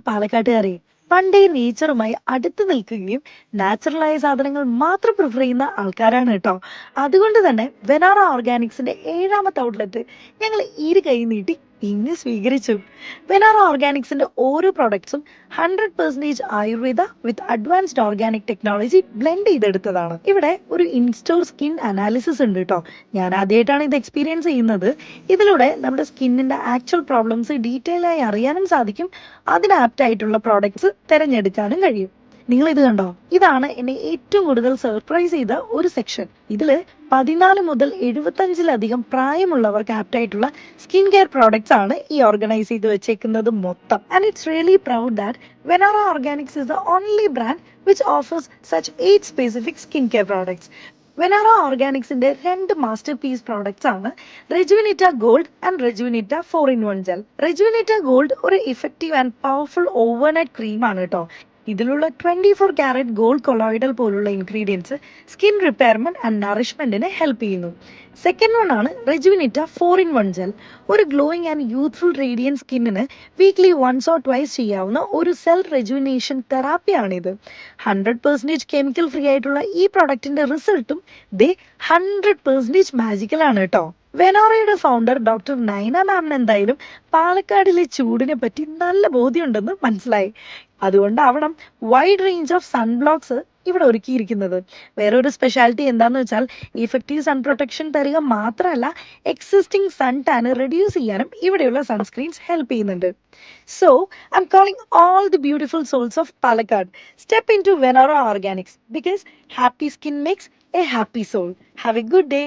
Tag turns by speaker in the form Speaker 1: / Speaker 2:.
Speaker 1: പാലക്കാട്ടുകാരെ പണ്ടേ നേച്ചറുമായി അടുത്ത് നിൽക്കുകയും നാച്ചുറലായ സാധനങ്ങൾ മാത്രം പ്രിഫർ ചെയ്യുന്ന ആൾക്കാരാണ് കേട്ടോ. അതുകൊണ്ട് തന്നെ വെനാറ ഓർഗാനിക്സിന്റെ 7ാമത്തെ ഔട്ട്ലെറ്റ് ഞങ്ങൾ ഇരു കൈ നീട്ടി ഇന്ന് സ്വീകരിച്ചു. വെനാറ ഓർഗാനിക്സിന്റെ ഓരോ പ്രോഡക്ട്സും 100% ആയുർവേദ വിത്ത് അഡ്വാൻസ്ഡ് ഓർഗാനിക് ടെക്നോളജി ബ്ലെൻഡ് ചെയ്തെടുത്തതാണ്. ഇവിടെ ഒരു ഇൻസ്റ്റോർ സ്കിൻ അനാലിസിസ് ഉണ്ട് കേട്ടോ. ഞാൻ ആദ്യമായിട്ടാണ് ഇത് എക്സ്പീരിയൻസ് ചെയ്യുന്നത്. ഇതിലൂടെ നമ്മുടെ സ്കിന്നിന്റെ ആക്ച്വൽ പ്രോബ്ലംസ് ഡീറ്റെയിൽ ആയി അറിയാനും സാധിക്കും. അതിന് ആപ്റ്റ് ആയിട്ടുള്ള പ്രോഡക്ട്സ് തിരഞ്ഞെടുക്കാനും കഴിയും. നിങ്ങൾ ഇത് കണ്ടോ? ഇതാണ് എന്നെ ഏറ്റവും കൂടുതൽ സർപ്രൈസ് ചെയ്ത ഒരു സെക്ഷൻ. ഇതില് 14 മുതൽ 75-ലധികം പ്രായമുള്ളവർക്ക് ആപ്റ്റ് ആയിട്ടുള്ള സ്കിൻ കെയർ പ്രോഡക്ട്സ് ആണ് ഈ ഓർഗനൈസ് ചെയ്ത് വെച്ചേക്കുന്നത് മൊത്തം. And it's really proud that Venara organics is the only brand which offers such 8 specific skin care products. Venara ഓർഗാനിക്സിന്റെ 2 മാസ്റ്റർ പീസ് പ്രോഡക്ട്സ് ആണ് Rejuvenita gold and Rejuvenita 4-in-1 gel. Rejuvenita gold ഒരു effective and powerful overnight ക്രീമാണ് കേട്ടോ. ഇതിലുള്ള 24 carat gold colloidal പോലുള്ള ingredients skin repairment and നറിഷ്മെന്റിന് help ചെയ്യുന്നു. Second one ആണ് റെജുവിനിറ്റ 4-in-1 ജെൽ. ഒരു ഗ്ലോയിങ് ആൻഡ് യൂത്ത്ഫുൾ റേഡിയൻ സ്കിന്നിന് വീക്ക്ലി വൺസ് ഓർ ട്വൈസ് ചെയ്യാവുന്ന ഒരു സെൽ റെജുവിനേഷൻ തെറാപ്പിയാണിത്. 100% കെമിക്കൽ ഫ്രീ ആയിട്ടുള്ള ഈ പ്രൊഡക്റ്റിന്റെ റിസൾട്ടും 100% മാജിക്കൽ ആണ് കേട്ടോ. വെനോറയുടെ ഫൗണ്ടർ ഡോക്ടർ നൈന മാമിന് എന്തായാലും പാലക്കാടിലെ ചൂടിനെ പറ്റി നല്ല ബോധ്യമുണ്ടെന്ന് മനസ്സിലായി. അതുകൊണ്ടാവണം വൈഡ് റേഞ്ച് ഓഫ് സൺബ്ലോക്സ് ഇവിടെ ഒരുക്കിയിരിക്കുന്നത്. വേറെ ഒരു സ്പെഷ്യാലിറ്റി എന്താണെന്ന് വെച്ചാൽ ഇഫക്റ്റീവ് സൺ പ്രൊട്ടക്ഷൻ തരിക മാത്രമല്ല, എക്സിസ്റ്റിംഗ് സൺ ടാൻ റെഡ്യൂസ് ചെയ്യാനും ഇവിടെയുള്ള സൺസ്ക്രീൻസ് ഹെൽപ്പ് ചെയ്യുന്നുണ്ട്. So I am calling all the beautiful souls of Palakkad, step in to Venora organics because happy skin makes a happy soul. Have a good day.